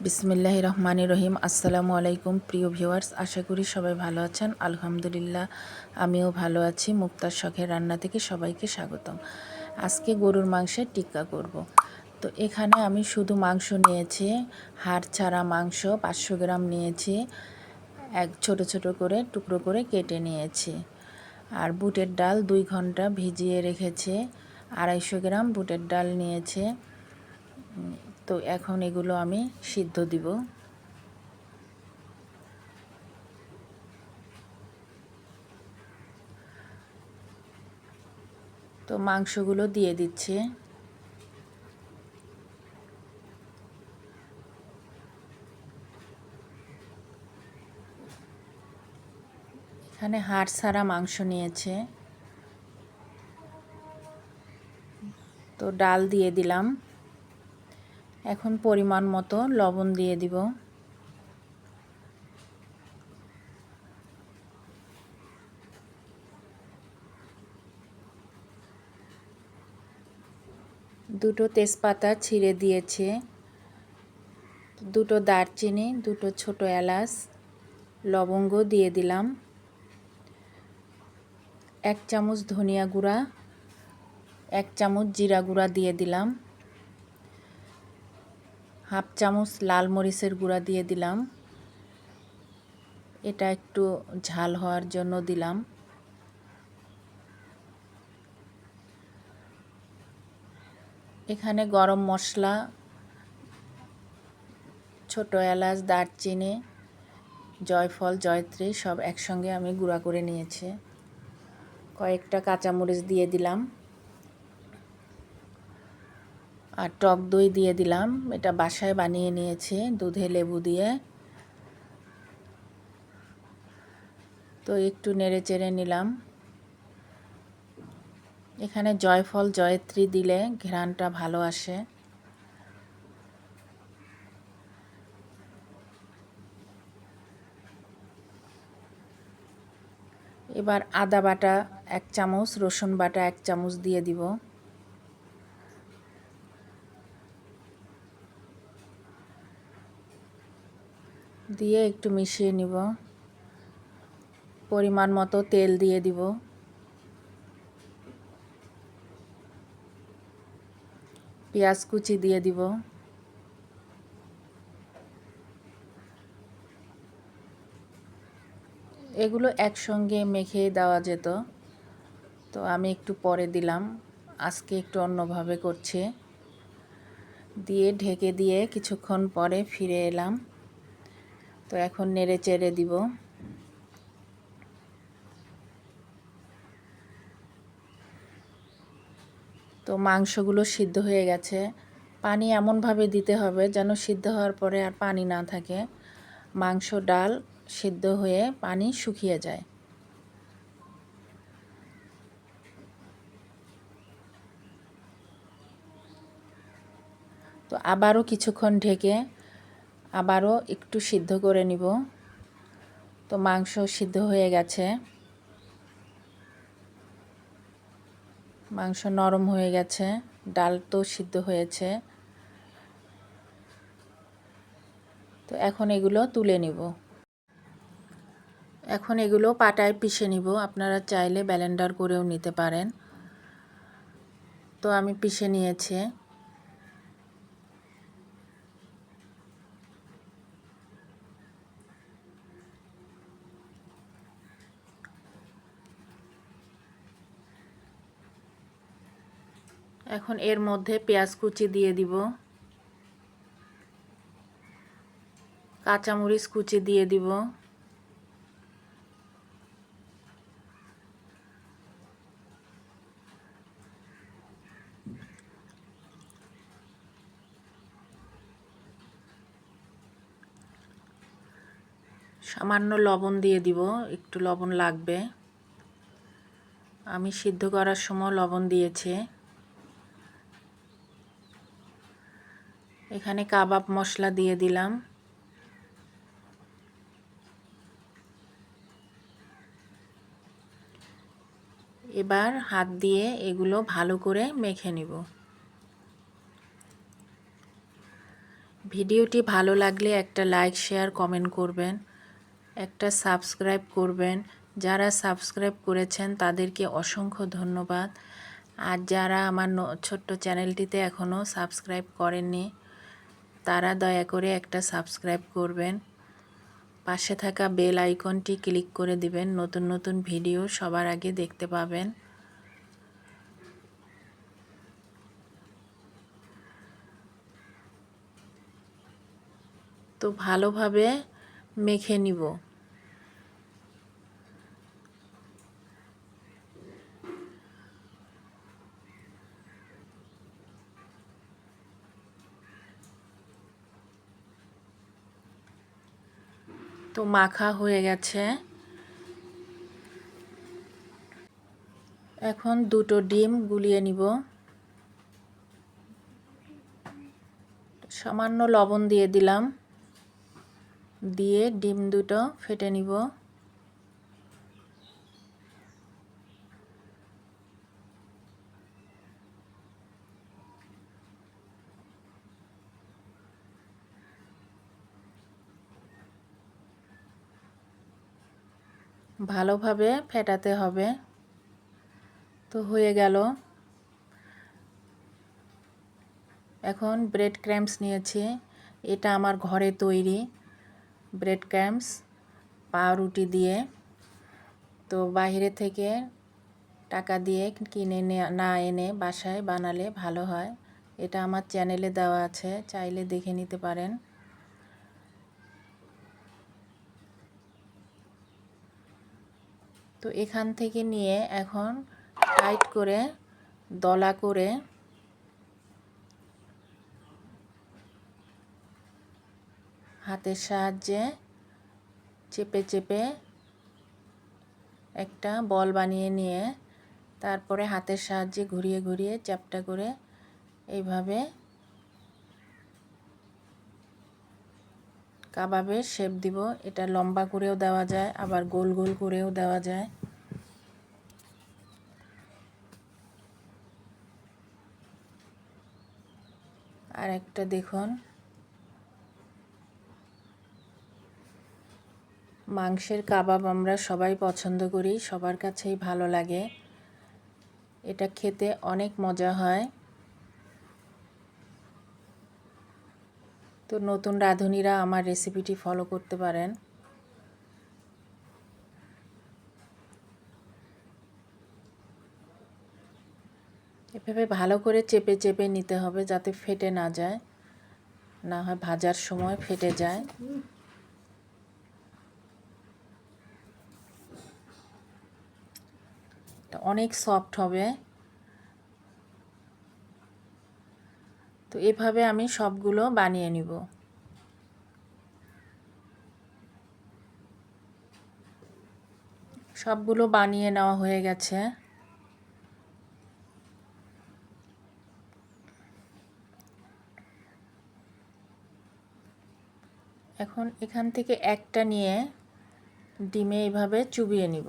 বিসমিল্লাহির রহমানির রহিম। আসসালামু আলাইকুম প্রিয় ভিউয়ার্স, আশা করি সবাই ভালো আছেন। আলহামদুলিল্লাহ আমিও ভালো আছি। মুক্তার শখের রান্না থেকে সবাইকে স্বাগতম। আজকে গরুর মাংসের টিক্কা করব। তো এখানে আমি শুধু মাংস নিয়েছি, হাড় ছাড়া মাংস 500 গ্রাম নিয়েছি, ছোট ছোট করে টুকরো করে কেটে নিয়েছি। আর বুটের ডাল 2 ঘন্টা ভিজিয়ে রেখেছে, 250 গ্রাম বুটের ডাল নিয়েছে। তো এখন এগুলো আমি সিদ্ধ দিব। তো মাংসগুলো দিয়ে দিচ্ছে। এখানে হাড় ছাড়া মাংস নিয়েছে। তো ডাল দিয়ে দিলাম। এখন পরিমাণ মতো লবণ দিয়ে দিব। দুটো তেজপাতা ছিঁড়ে দিয়েছে, দুটো দারচিনি, দুটো ছোট এলাচ, লবঙ্গ দিয়ে দিলাম। 1 চামচ ধনিয়া গুঁড়া, 1 চামচ জিরা গুঁড়া দিয়ে দিলাম। 1/2 চামচ লাল মরিচের গুঁড়া দিয়ে দিলাম। এটা একটু ঝাল হওয়ার জন্য দিলাম। এখানে গরম মশলা, ছোট এলাচ, দারচিনি, জয়ফল, জয়ত্রী সব একসঙ্গে আমি গুঁড়া করে নিয়েছি। কয়েকটা কাঁচামরিচ দিয়ে দিলাম। আর টক দই দিয়ে দিলাম। এটা বাসায় বানিয়ে নিয়েছি দুধে লেবু দিয়ে। তো একটু নেড়ে চেড়ে নিলাম। এখানে জয়ফল, জয়ত্রী দিলে ঘ্রাণটা ভালো আসে। এবার আদা বাটা 1 চামচ, রসুন বাটা 1 চামচ দিয়ে দিব। দিয়ে একটু মিশিয়ে নিব। পরিমাণ মতো তেল দিয়ে দিব। পেঁয়াজ কুচি দিয়ে দিব। এগুলো একসঙ্গে মেখে দেওয়া যেত, তো আমি একটু পরে দিলাম। আজকে একটু অন্যভাবে করছি। দিয়ে ঢেকে দিয়ে কিছুক্ষণ পরে ফিরে এলাম। তো এখন নেড়ে চেড়ে দিব। তো মাংসগুলো সিদ্ধ হয়ে গেছে। পানি এমনভাবে দিতে হবে যেন সিদ্ধ হওয়ার পরে আর পানি না থাকে। মাংস ডাল সিদ্ধ হয়ে পানি শুকিয়ে যায়। তো আবারও কিছুক্ষণ ঢেকে আবারও একটু সিদ্ধ করে নিব। তো মাংস সিদ্ধ হয়ে গেছে। মাংস নরম হয়ে গেছে, ডাল তো সিদ্ধ হয়েছে। তো এখন এগুলো তুলে নিব। এখন এগুলো পাটায় পিষে নিব। আপনারা চাইলে ব্লেন্ডার করেও নিতে পারেন। তো আমি পিষে নিয়েছি। এখন এর মধ্যে পেঁয়াজ কুচি দিয়ে দিব, কাঁচামরিচ কুচি দিয়ে দিব, সামান্য লবণ দিয়ে দিব, একটু লবণ লাগবে। আমি সিদ্ধ করার সময় লবণ দিয়েছি। এখানে কাবাব মশলা দিয়ে দিলাম। এবার হাত দিয়ে এগুলো ভালো করে মেখে নিব। ভিডিওটি ভালো লাগলে একটা লাইক শেয়ার কমেন্ট করবেন, একটা সাবস্ক্রাইব করবেন। যারা সাবস্ক্রাইব করেছেন তাদেরকে অসংখ্য ধন্যবাদ। আর যারা আমার ছোট্ট চ্যানেলটিতে এখনও সাবস্ক্রাইব করেননি তারা দয়া করে একটা সাবস্ক্রাইব করবেন। পাশে থাকা বেল আইকনটি ক্লিক করে দিবেন, নতুন নতুন ভিডিও সবার আগে দেখতে পাবেন। তো ভালোভাবে মেখে নিব। তো মাখা হয়ে গেছে। এখন দুটো ডিম গুলিয়ে নিব। সামান্য লবণ দিয়ে দিলাম, দিয়ে ডিম দুটো ফেটে নিব। ভালোভাবে ফেটাতে হবে। তো হয়ে গেল। এখন ব্রেড ক্রাম্বস নিয়েছি, এটা আমার ঘরে তৈরি ব্রেড ক্রাম্বস পাউরুটি দিয়ে। তো বাইরে থেকে টাকা দিয়ে কিনে না এনে বাসায় বানালে ভালো হয়। এটা আমার চ্যানেলে দেওয়া আছে, চাইলে দেখে নিতে পারেন। তো এখান থেকে নিয়ে এখন টাইট করে দলা করে হাতের সাহায্যে চেপে চেপে একটা বল বানিয়ে নিয়ে তারপরে হাতের সাহায্যে ঘুরিয়ে ঘুরিয়ে চ্যাপটা করে এইভাবে কাবাবের শেপ দিব। এটা লম্বা করেও দেওয়া যায়, আবার গোল গোল করেও দেওয়া যায়। আর একটা দেখুন, মাংসের কাবাব আমরা সবাই পছন্দ করি, সবার কাছেই ভালো লাগে। এটা খেতে অনেক মজা হয়। তো নতুন রাঁধুনিরা আমার রেসিপিটি ফলো করতে পারেন। এভাবে ভালো করে চেপে চেপে নিতে হবে যাতে ফেটে না যায়, না হয় ভাজার সময় ফেটে যায়। অনেক সফট হবে। তো এভাবে আমি সবগুলো বানিয়ে নিব। সবগুলো বানিয়ে নেওয়া হয়ে গেছে। এখন এখান থেকে একটা নিয়ে ডিমে এইভাবে চুবিয়ে নিব।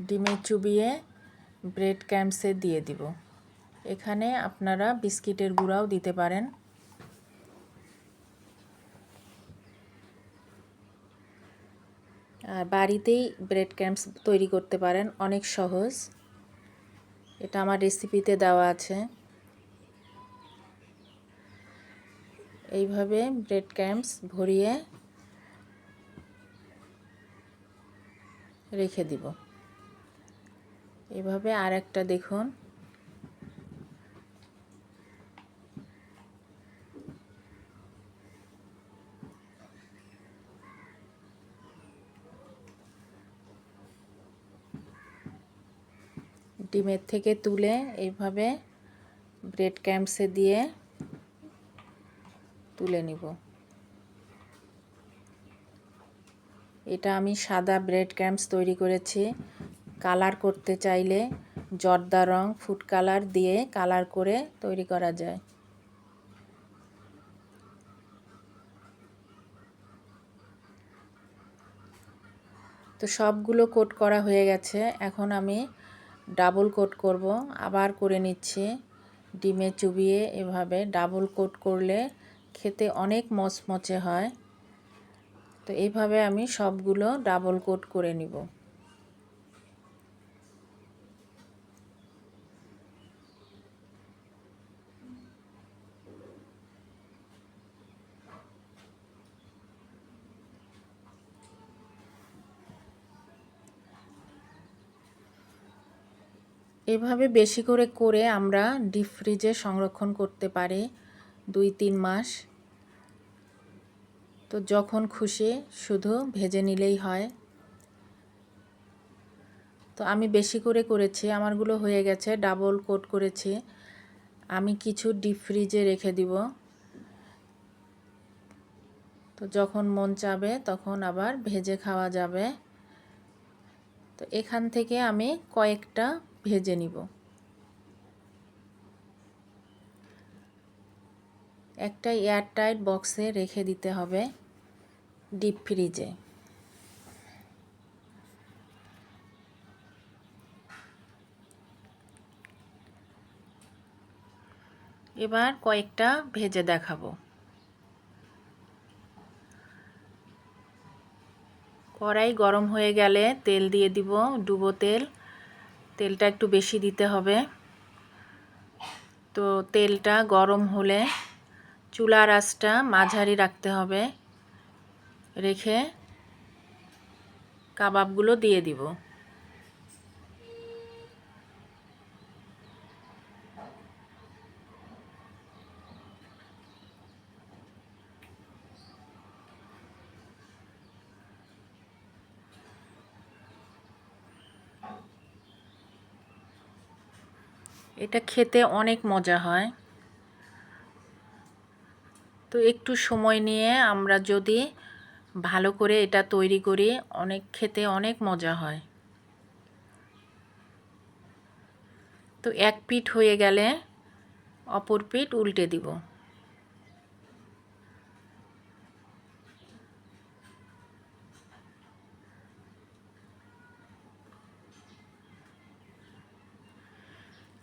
ডিমে চুবিয়ে ব্রেড ক্রাম্বসে দিয়ে দিব। এখানে আপনারা বিস্কিটের গুঁড়াও দিতে পারেন। আর বাড়িতেই ব্রেড ক্রাম্বস তৈরি করতে পারেন, অনেক সহজ। এটা আমার রেসিপিতে দেওয়া আছে। এইভাবে ব্রেড ক্রাম্বস ভরিয়ে রেখে দিব। এভাবে আর একটা দেখুন, ডিমের থেকে তুলে এইভাবে ব্রেড ক্রাম্বসে দিয়ে তুলে নিব। এটা আমি সাদা ব্রেড ক্রাম্বস তৈরি করেছি। কালার করতে চাইলে জর্দা রং, ফুড কালার দিয়ে কালার করে তৈরি করা যায়। তো সবগুলো কোট করা হয়ে গেছে। এখন আমি ডাবল কোট করব, আবার করে নিচ্ছি ডিমে চুবিয়ে। এভাবে ডাবল কোট করলে খেতে অনেক মচমচে হয়। তো এইভাবে আমি সবগুলো ডাবল কোট করে নিব। এভাবে বেশি করে করে আমরা ডিপ ফ্রিজে সংরক্ষণ করতে পারি 2-3 মাস। তো যখন খুশি শুধু ভেজে নিলেই হয়। তো আমি বেশি করে করেছি, আমারগুলো হয়ে গেছে, ডাবল কোট করেছি। আমি কিছু ডিপ ফ্রিজে রেখে দিব। তো যখন মন চাবে তখন আবার ভেজে খাওয়া যাবে। তো এখান থেকে আমি কয়েকটা ভেজে নিব। একটা এয়ারটাইট বক্সে রেখে দিতে হবে ডিপ ফ্রিজে। এবার কয়েকটা ভেজে দেখাবো। কড়াই গরম হয়ে গেলে তেল দিয়ে দিব, ডুবো তেল। তেলটা একটু বেশি দিতে হবে। তো তেলটা গরম হলে চুলার আঁচটা মাঝারি রাখতে হবে, রেখে কাবাবগুলো দিয়ে দিব। এটা খেতে অনেক মজা হয়। তো একটু সময় নিয়ে আমরা যদি ভালো করে এটা তৈরি করি, খেতে অনেক মজা হয়। তো এক পিঠ হয়ে গেলে অপর পিঠ উল্টে দিব।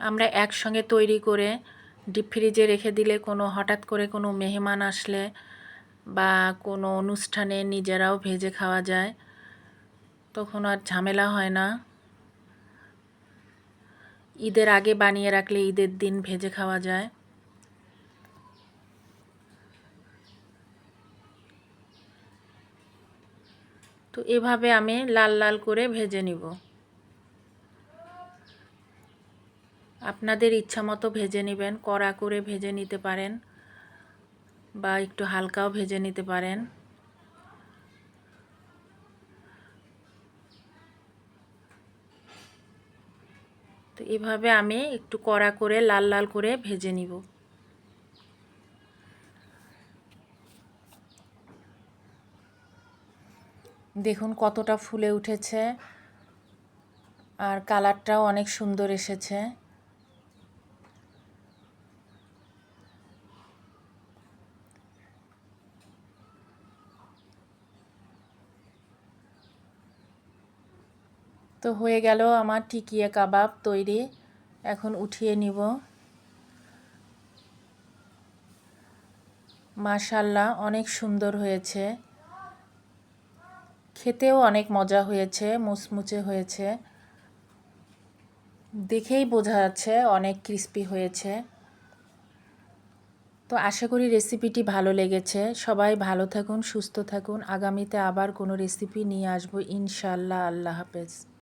আমরা একসঙ্গে তৈরি করে ডিপ ফ্রিজে রেখে দিলে হঠাৎ করে কোনো মেহমান আসলে বা কোনো অনুষ্ঠানে নিজেরাও ভেজে খাওয়া যায়, তখন আর ঝামেলা হয় না। ঈদের আগে বানিয়ে রাখলে ঈদের দিন ভেজে খাওয়া যায়। তো এভাবে আমি লাল লাল করে ভেজে নিব। আপনাদের ইচ্ছা মতো ভেজে নেবেন, কড়া করে ভেজে নিতে পারেন বা একটু হালকাও ভেজে নিতে পারেন। তো এভাবে আমি একটু কড়া করে লাল লাল করে ভেজে নিব। দেখুন কতটা ফুলে উঠেছে, আর কালারটাও অনেক সুন্দর এসেছে। তো হয়ে গেল আমার টিকিয়া কাবাব তৈরি। এখন উঠিয়ে নিব। মাশাআল্লাহ, অনেক সুন্দর হয়েছে, খেতেও অনেক মজা হয়েছে, মুচমুচে হয়েছে। দেখেই বোঝা যাচ্ছে অনেক ক্রিস্পি হয়েছে। তো আশা করি রেসিপিটি ভালো লেগেছে। সবাই ভালো থাকুন, সুস্থ থাকুন। আগামীতে আবার কোনো রেসিপি নিয়ে আসবো ইনশাআল্লাহ। আল্লাহ হাফেজ।